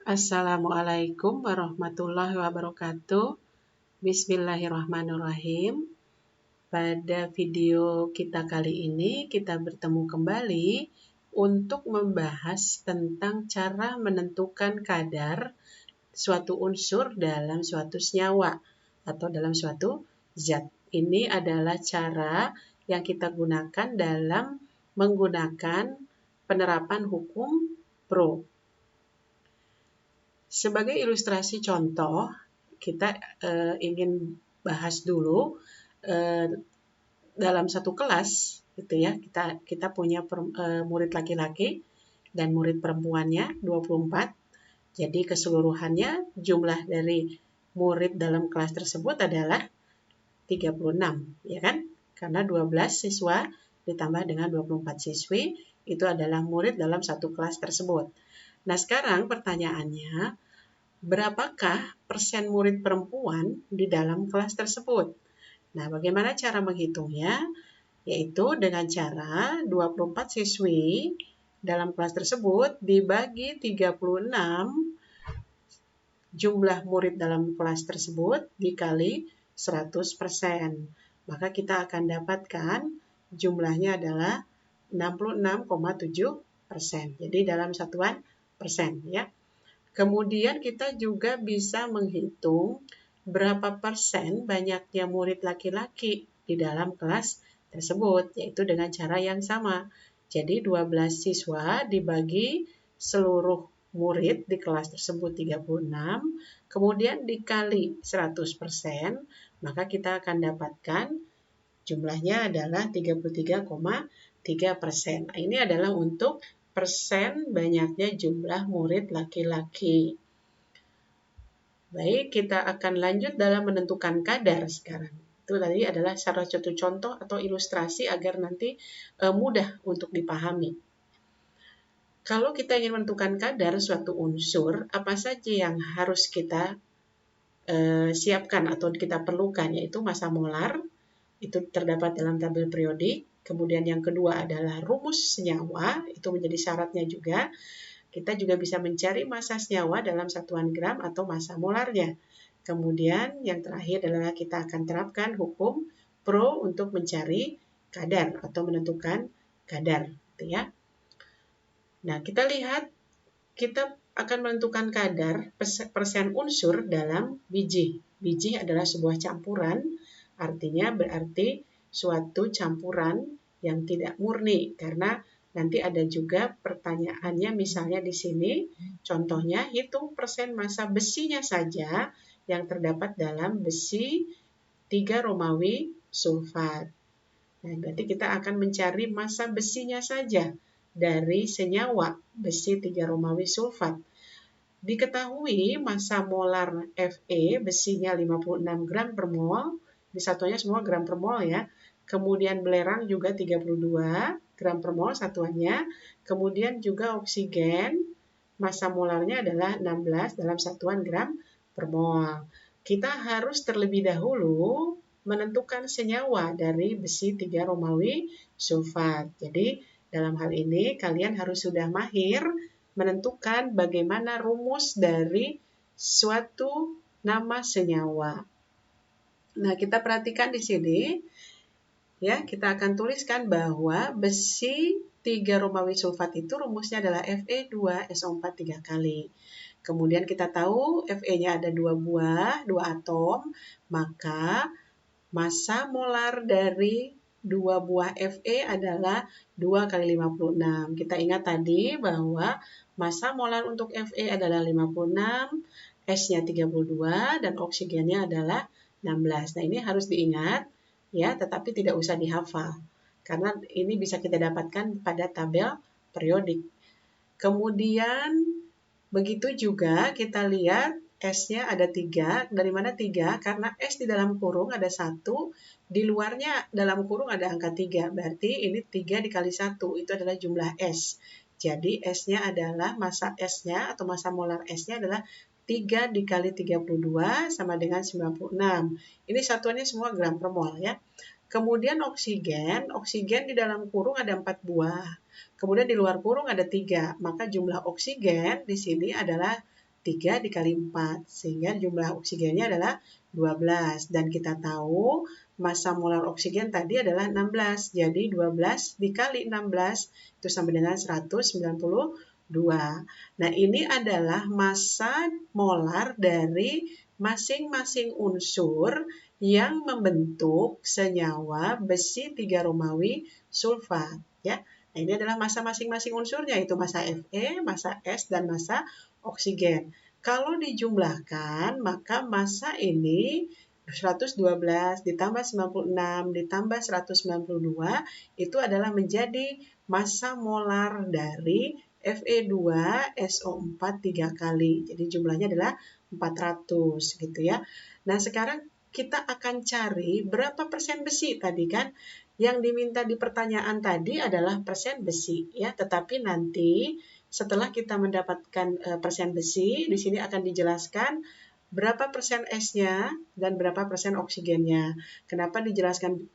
Assalamualaikum warahmatullahi wabarakatuh. Bismillahirrahmanirrahim. Pada video kita kali ini kita bertemu kembali untuk membahas tentang cara menentukan kadar suatu unsur dalam suatu senyawa atau dalam suatu zat. Ini adalah cara yang kita gunakan dalam menggunakan penerapan hukum Pro. Sebagai ilustrasi contoh, kita ingin bahas dulu dalam satu kelas, gitu ya. Kita punya murid laki-laki dan murid perempuannya 24. Jadi keseluruhannya jumlah dari murid dalam kelas tersebut adalah 36, ya kan? Karena 12 siswa ditambah dengan 24 siswi itu adalah murid dalam satu kelas tersebut. Nah, sekarang pertanyaannya, berapakah persen murid perempuan di dalam kelas tersebut? Nah, bagaimana cara menghitungnya? Yaitu dengan cara 24 siswi dalam kelas tersebut dibagi 36 jumlah murid dalam kelas tersebut dikali 100%. Maka kita akan dapatkan jumlahnya adalah 66,7%. Jadi dalam satuan persen, ya. Kemudian kita juga bisa menghitung berapa persen banyaknya murid laki-laki di dalam kelas tersebut, yaitu dengan cara yang sama. Jadi 12 siswa dibagi seluruh murid di kelas tersebut 36, kemudian dikali 100%, maka kita akan dapatkan jumlahnya adalah 33,3%. Nah, ini adalah untuk persen banyaknya jumlah murid laki-laki. Baik, kita akan lanjut dalam menentukan kadar sekarang. Itu tadi adalah salah satu contoh atau ilustrasi agar nanti mudah untuk dipahami. Kalau kita ingin menentukan kadar suatu unsur, apa saja yang harus kita siapkan atau kita perlukan, yaitu massa molar, itu terdapat dalam tabel periodik. Kemudian yang kedua adalah rumus senyawa, itu menjadi syaratnya juga. Kita juga bisa mencari massa senyawa dalam satuan gram atau massa molarnya. Kemudian yang terakhir adalah kita akan terapkan hukum Pro untuk mencari kadar atau menentukan kadar, gitu ya. Nah, kita lihat, kita akan menentukan kadar persen unsur dalam biji. Biji adalah sebuah campuran, artinya berarti suatu campuran yang tidak murni, karena nanti ada juga pertanyaannya, misalnya di sini contohnya hitung persen massa besinya saja yang terdapat dalam besi 3 Romawi sulfat. Nah, berarti kita akan mencari massa besinya saja dari senyawa besi 3 Romawi sulfat. Diketahui massa molar Fe besinya 56 gram per mol, di satuannya semua gram per mol ya. Kemudian belerang juga 32 gram per mol satuannya. Kemudian juga oksigen, massa molarnya adalah 16 dalam satuan gram per mol. Kita harus terlebih dahulu menentukan senyawa dari besi 3 Romawi sulfat. Jadi dalam hal ini kalian harus sudah mahir menentukan bagaimana rumus dari suatu nama senyawa. Nah, kita perhatikan di sini, ya, kita akan tuliskan bahwa besi 3 Romawi sulfat itu rumusnya adalah Fe2SO4 3 kali. Kemudian kita tahu Fe-nya ada 2 atom, maka massa molar dari 2 buah Fe adalah 2 kali 56. Kita ingat tadi bahwa massa molar untuk Fe adalah 56, S-nya 32, dan oksigennya adalah 16. Nah, ini harus diingat, ya, tetapi tidak usah dihafal, karena ini bisa kita dapatkan pada tabel periodik. Kemudian, begitu juga kita lihat S-nya ada 3. Dari mana 3? Karena S di dalam kurung ada 1, di luarnya dalam kurung ada angka 3. Berarti ini 3 dikali 1, itu adalah jumlah S. Jadi S-nya adalah, massa S-nya atau massa molar S-nya adalah 3 dikali 32 sama dengan 96. Ini satuannya semua gram per mol ya. Kemudian oksigen di dalam kurung ada 4 buah. Kemudian di luar kurung ada 3. Maka jumlah oksigen di sini adalah 3 dikali 4, sehingga jumlah oksigennya adalah 12. Dan kita tahu massa molar oksigen tadi adalah 16, jadi 12 dikali 16 itu sama dengan 192. Nah, ini adalah massa molar dari masing-masing unsur yang membentuk senyawa besi 3 Romawi sulfat. Ya. Nah, ini adalah massa masing-masing unsurnya, yaitu massa Fe, massa S, dan massa oksigen. Kalau dijumlahkan, maka massa ini 112 ditambah 96 ditambah 192 itu adalah menjadi massa molar dari Fe2SO4 3 kali. Jadi jumlahnya adalah 400 gitu ya. Nah, sekarang kita akan cari berapa persen besi tadi kan. Yang diminta di pertanyaan tadi adalah persen besi ya, tetapi nanti setelah kita mendapatkan persen besi, di sini akan dijelaskan berapa persen S-nya dan berapa persen oksigennya. Kenapa dijelaskan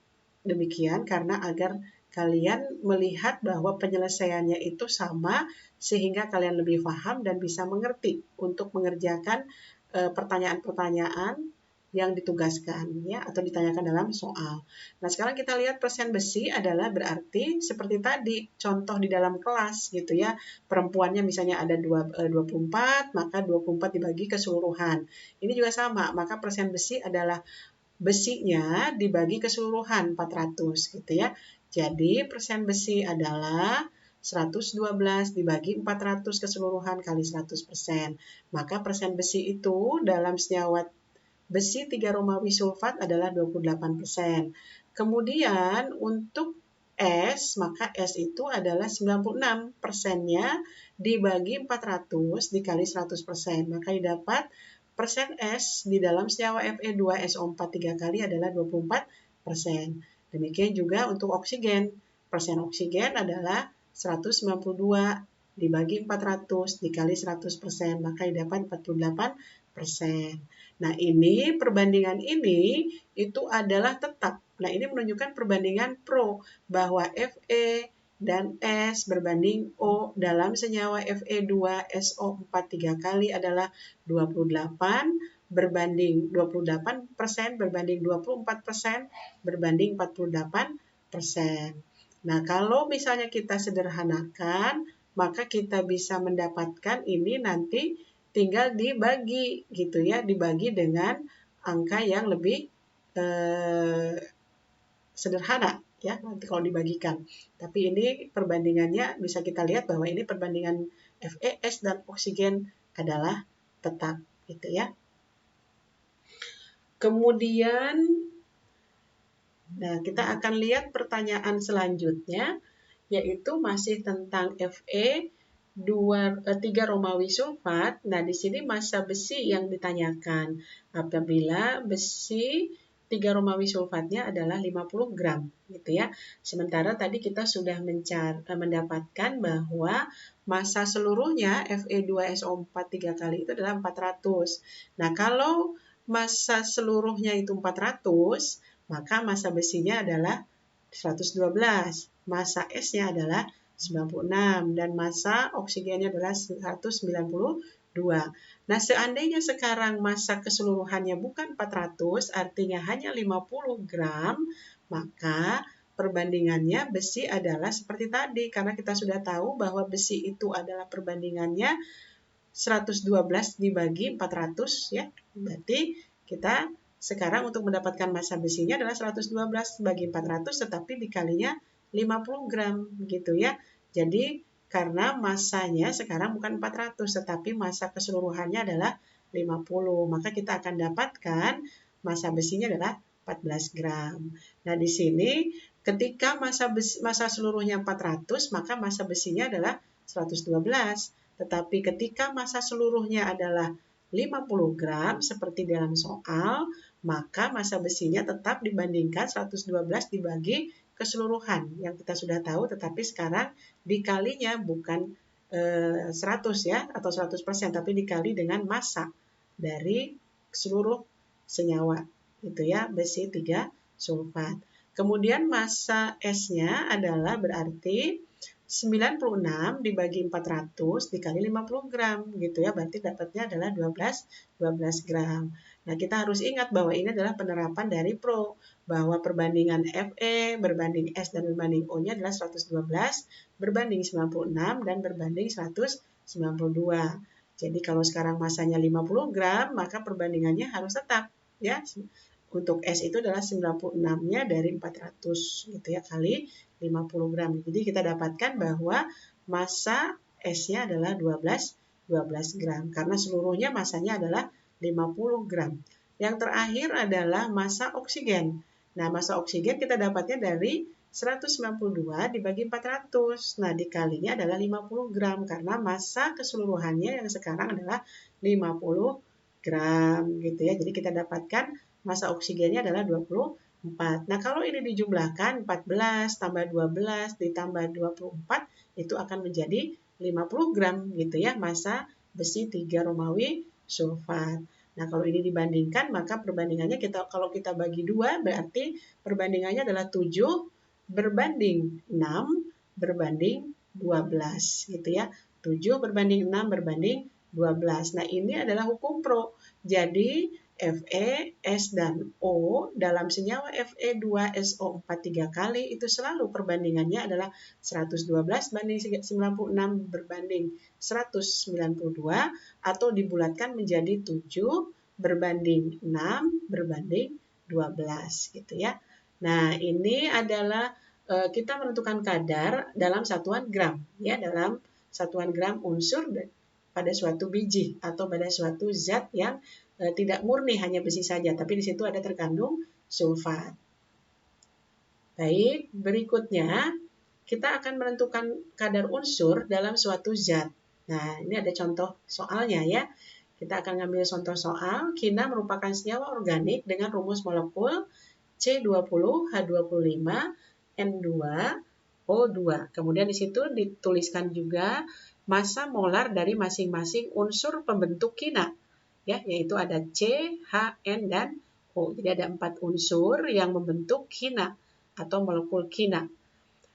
demikian? Karena agar kalian melihat bahwa penyelesaiannya itu sama sehingga kalian lebih paham dan bisa mengerti untuk mengerjakan pertanyaan-pertanyaan yang ditugaskan ya atau ditanyakan dalam soal. Nah, sekarang kita lihat persen besi adalah berarti seperti tadi contoh di dalam kelas gitu ya. Perempuannya misalnya ada 24, maka 24 dibagi keseluruhan. Ini juga sama, maka persen besi adalah besinya dibagi keseluruhan 400 gitu ya. Jadi persen besi adalah 112 dibagi 400 keseluruhan kali 100%. Maka persen besi itu dalam senyawa besi 3 Romawi sulfat adalah 28%. Kemudian untuk S, maka S itu adalah 96%-nya dibagi 400 dikali 100%. Maka didapat persen S di dalam senyawa Fe2SO4 3 kali adalah 24%. Demikian juga untuk oksigen. Persen oksigen adalah 192 dibagi 400 dikali 100%, maka didapat 48%. Nah, ini perbandingan ini itu adalah tetap. Nah, ini menunjukkan perbandingan pro bahwa Fe dan S berbanding O dalam senyawa Fe2SO4 3 kali adalah 28 berbanding 28% berbanding 24% berbanding 48%. Nah, kalau misalnya kita sederhanakan, maka kita bisa mendapatkan ini nanti tinggal dibagi gitu ya, dibagi dengan angka yang lebih sederhana ya nanti kalau dibagikan. Tapi ini perbandingannya bisa kita lihat bahwa ini perbandingan FeS dan oksigen adalah tetap gitu ya. Kemudian nah kita akan lihat pertanyaan selanjutnya yaitu masih tentang Fe 3 Romawi sulfat. Nah, di sini massa besi yang ditanyakan. Apabila besi 3 Romawi sulfatnya adalah 50 gram, gitu ya. Sementara tadi kita sudah mendapatkan bahwa massa seluruhnya Fe2SO4 3 kali itu adalah 400. Nah, kalau massa seluruhnya itu 400, maka massa besinya adalah 112. Massa S-nya adalah 96 dan massa oksigennya adalah 192. Nah, seandainya sekarang massa keseluruhannya bukan 400, artinya hanya 50 gram, maka perbandingannya besi adalah seperti tadi. Karena kita sudah tahu bahwa besi itu adalah perbandingannya 112 dibagi 400 ya. Berarti kita sekarang untuk mendapatkan massa besinya adalah 112 bagi 400 tetapi dikalinya 50 gram gitu ya. Jadi karena massanya sekarang bukan 400 tetapi massa keseluruhannya adalah 50. Maka kita akan dapatkan massa besinya adalah 14 gram. Nah, di sini ketika massa seluruhnya 400 maka massa besinya adalah 112. Tetapi ketika massa seluruhnya adalah 50 gram seperti dalam soal, maka massa besinya tetap dibandingkan 112 dibagi keseluruhan yang kita sudah tahu, tetapi sekarang dikalinya bukan 100 ya atau 100%, tapi dikali dengan massa dari seluruh senyawa itu ya, besi 3 sulfat. Kemudian massa S-nya adalah berarti 96 dibagi 400 dikali 50 gram gitu ya, berarti dapatnya adalah 12 gram. Nah, kita harus ingat bahwa ini adalah penerapan dari Pro, bahwa perbandingan Fe berbanding S dan berbanding O-nya adalah 112 berbanding 96 dan berbanding 192. Jadi kalau sekarang masanya 50 gram, maka perbandingannya harus tetap ya. Untuk S itu adalah 96-nya dari 400 gitu ya, kali 50 gram. Jadi kita dapatkan bahwa massa S-nya adalah 12 gram karena seluruhnya massanya adalah 50 gram. Yang terakhir adalah massa oksigen. Nah, massa oksigen kita dapatnya dari 192 dibagi 400. Nah, dikalinya adalah 50 gram karena massa keseluruhannya yang sekarang adalah 50 gram gitu ya. Jadi kita dapatkan massa oksigennya adalah 24. Nah, kalau ini dijumlahkan 14 tambah 12 ditambah 24 itu akan menjadi 50 gram gitu ya, massa besi 3 Romawi sulfat. Nah, kalau ini dibandingkan maka perbandingannya kalau kita bagi 2 berarti perbandingannya adalah 7 berbanding 6 berbanding 12 gitu ya. 7 berbanding 6 berbanding 12. Nah, ini adalah hukum Pro. Jadi Fe, S, dan O dalam senyawa Fe2SO4 3 kali itu selalu perbandingannya adalah 112 banding 96 berbanding 192 atau dibulatkan menjadi 7 berbanding 6 berbanding 12 gitu ya. Nah, ini adalah kita menentukan kadar dalam satuan gram ya, dalam satuan gram unsur pada suatu biji atau pada suatu zat yang tidak murni hanya besi saja, tapi di situ ada terkandung sulfat. Baik, berikutnya kita akan menentukan kadar unsur dalam suatu zat. Nah, ini ada contoh soalnya ya. Kita akan ngambil contoh soal. Kina merupakan senyawa organik dengan rumus molekul C20H25 N2O2. Kemudian di situ dituliskan juga massa molar dari masing-masing unsur pembentuk kina. Ya, yaitu ada C, H, N, dan O. Jadi ada 4 unsur yang membentuk kina atau molekul kina.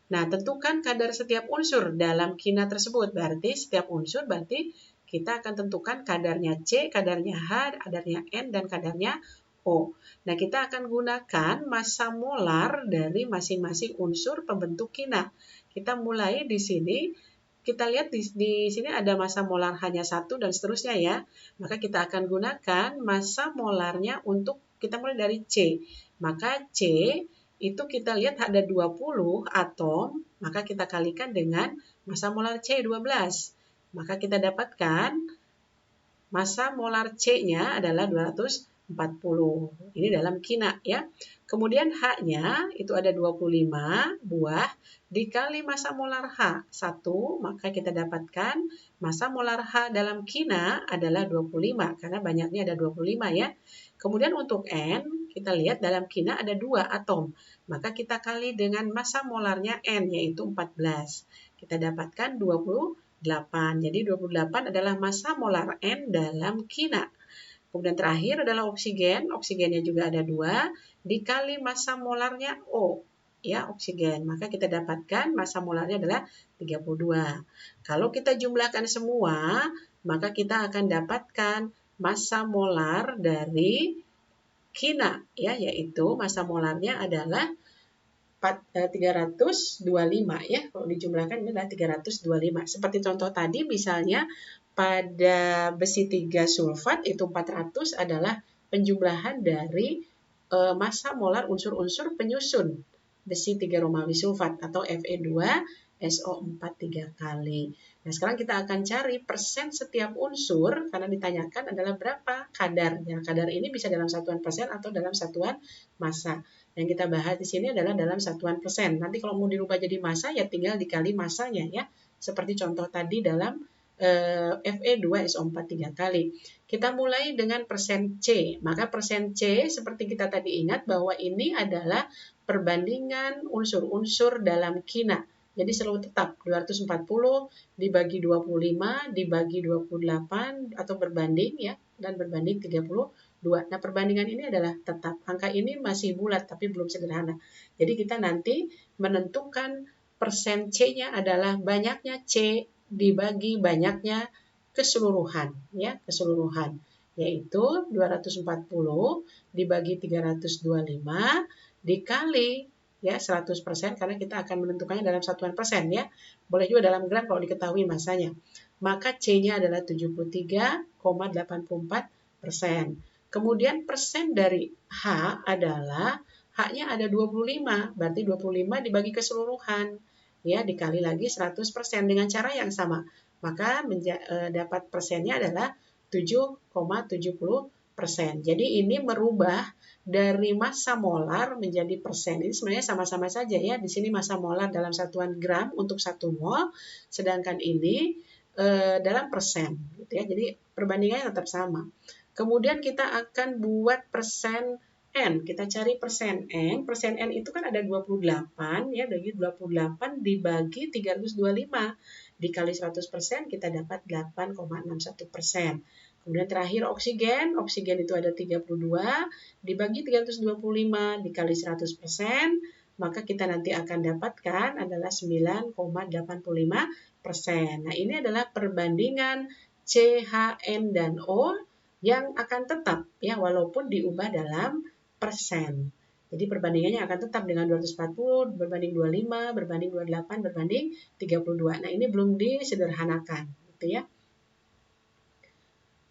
Nah, tentukan kadar setiap unsur dalam kina tersebut. Berarti setiap unsur berarti kita akan tentukan kadarnya C, kadarnya H, kadarnya N, dan kadarnya O. Nah, kita akan gunakan massa molar dari masing-masing unsur pembentuk kina. Kita mulai di sini. Kita lihat di sini ada massa molar hanya 1 dan seterusnya ya. Maka kita akan gunakan massa molarnya untuk kita mulai dari C. Maka C itu kita lihat ada 20 atom, maka kita kalikan dengan massa molar C 12. Maka kita dapatkan massa molar C-nya adalah 240. Ini dalam kina ya. Kemudian H-nya itu ada 25 buah dikali massa molar H 1, maka kita dapatkan massa molar H dalam kina adalah 25 karena banyaknya ada 25 ya. Kemudian untuk N, kita lihat dalam kina ada 2 atom. Maka kita kali dengan massa molarnya N yaitu 14. Kita dapatkan 28. Jadi 28 adalah massa molar N dalam kina. Kemudian terakhir adalah oksigen. Oksigennya juga ada 2 dikali massa molarnya O. Ya, oksigen. Maka kita dapatkan massa molarnya adalah 32. Kalau kita jumlahkan semua, maka kita akan dapatkan massa molar dari kina ya, yaitu massa molarnya adalah 325 ya. Kalau dijumlahkan ini adalah 325. Seperti contoh tadi misalnya pada besi 3 sulfat itu 400 adalah penjumlahan dari massa molar unsur-unsur penyusun besi 3 Romawi sulfat atau Fe2SO4 3 kali. Nah, sekarang kita akan cari persen setiap unsur karena ditanyakan adalah berapa kadarnya. Kadar ini bisa dalam satuan persen atau dalam satuan massa. Yang kita bahas di sini adalah dalam satuan persen. Nanti kalau mau dirubah jadi massa ya tinggal dikali massanya ya. Seperti contoh tadi dalam Fe2SO4 3 kali. Kita mulai dengan persen C. Maka persen C seperti kita tadi ingat bahwa ini adalah perbandingan unsur-unsur dalam kina. Jadi selalu tetap 240 dibagi 25 dibagi 28 atau berbanding ya, dan berbanding 32. Nah, perbandingan ini adalah tetap. Angka ini masih bulat tapi belum sederhana. Jadi kita nanti menentukan persen C-nya adalah banyaknya C dibagi banyaknya keseluruhan, ya, keseluruhan, yaitu 240 dibagi 325 dikali ya 100% karena kita akan menentukannya dalam satuan persen ya. Boleh juga dalam gram kalau diketahui masanya. Maka C-nya adalah 73,84%. Kemudian persen dari H adalah H-nya ada 25, berarti 25 dibagi keseluruhan ya dikali lagi 100% dengan cara yang sama. Maka dapat persennya adalah 7,70%. Jadi ini merubah dari massa molar menjadi persen. Ini sebenarnya sama-sama saja ya. Di sini massa molar dalam satuan gram untuk 1 mol, sedangkan ini dalam persen gitu ya. Jadi perbandingannya tetap sama. Kemudian kita akan buat persen N. Kita cari persen N. Persen N itu kan ada 28 ya, dari 28 dibagi 325 dikali 100% kita dapat 8,61%. Kemudian terakhir oksigen. Oksigen itu ada 32 dibagi 325 dikali 100%, maka kita nanti akan dapatkan adalah 9,85%. Nah, ini adalah perbandingan CHN dan O yang akan tetap ya walaupun diubah dalam persen. Jadi perbandingannya akan tetap dengan 240 berbanding 25, berbanding 28, berbanding 32. Nah, ini belum disederhanakan gitu ya.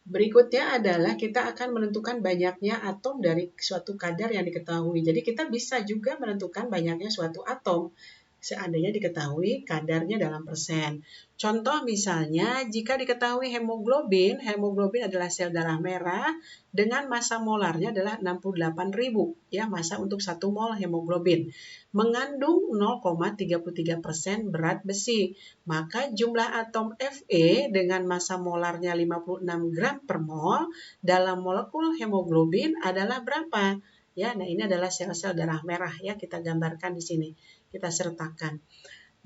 Berikutnya adalah kita akan menentukan banyaknya atom dari suatu kadar yang diketahui. Jadi kita bisa juga menentukan banyaknya suatu atom seandainya diketahui kadarnya dalam persen. Contoh misalnya jika diketahui hemoglobin adalah sel darah merah dengan massa molarnya adalah 68.000 ya, massa untuk 1 mol hemoglobin. Mengandung 0,33% berat besi. Maka jumlah atom Fe dengan massa molarnya 56 gram per mol dalam molekul hemoglobin adalah berapa? Ya, nah ini adalah sel-sel darah merah ya, kita gambarkan di sini. Kita sertakan.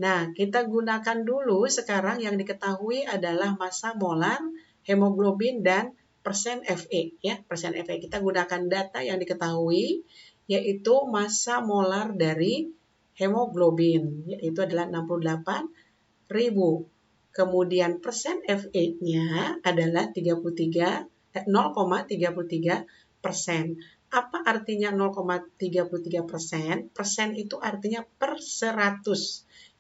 Nah, kita gunakan dulu sekarang yang diketahui adalah massa molar hemoglobin dan persen Fe ya, persen Fe. Kita gunakan data yang diketahui yaitu massa molar dari hemoglobin yaitu adalah 68.000. Kemudian persen Fe-nya adalah 0,33%. Apa artinya 0,33%? Persen itu artinya per 100.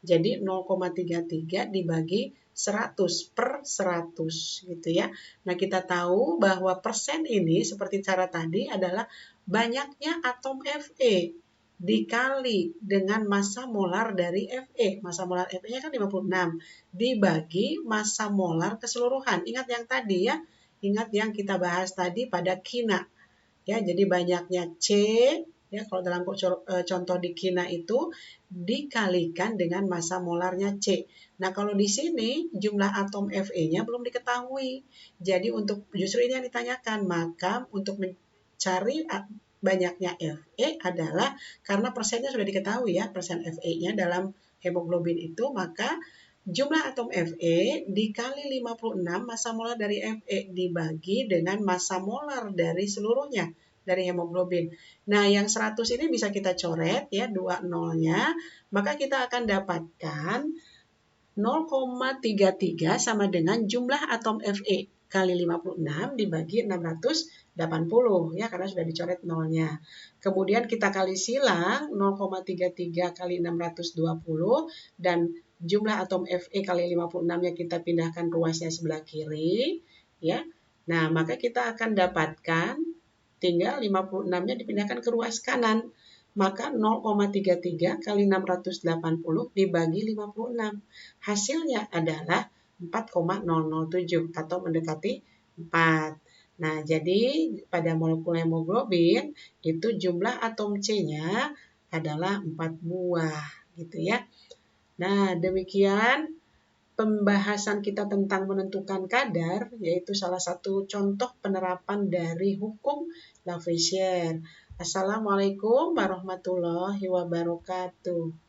Jadi 0,33 dibagi 100 per 100 gitu ya. Nah, kita tahu bahwa persen ini seperti cara tadi adalah banyaknya atom Fe dikali dengan massa molar dari Fe. Massa molar Fe-nya kan 56 dibagi massa molar keseluruhan. Ingat yang tadi ya. Ingat yang kita bahas tadi pada kina. Ya, jadi banyaknya C ya kalau dalam contoh di kina itu dikalikan dengan massa molarnya C. Nah, kalau di sini jumlah atom Fe-nya belum diketahui. Jadi justru ini yang ditanyakan, maka untuk mencari banyaknya Fe adalah karena persennya sudah diketahui ya, persen Fe-nya dalam hemoglobin itu, maka jumlah atom Fe dikali 56 massa molar dari Fe dibagi dengan massa molar dari seluruhnya dari hemoglobin. Nah, yang 100 ini bisa kita coret ya, 2 nolnya, maka kita akan dapatkan 0,33 sama dengan jumlah atom Fe kali 56 dibagi 680 ya, karena sudah dicoret nolnya. Kemudian kita kali silang 0,33 kali 620 dan jumlah atom Fe kali 56-nya kita pindahkan ruasnya sebelah kiri ya. Nah, maka kita akan dapatkan tinggal 56-nya dipindahkan ke ruas kanan. Maka 0,33 kali 680 dibagi 56. Hasilnya adalah 4,007 atau mendekati 4. Nah, jadi pada molekul hemoglobin itu jumlah atom C-nya adalah 4 buah gitu ya. Nah, demikian pembahasan kita tentang menentukan kadar, yaitu salah satu contoh penerapan dari hukum Lavoisier. Assalamualaikum warahmatullahi wabarakatuh.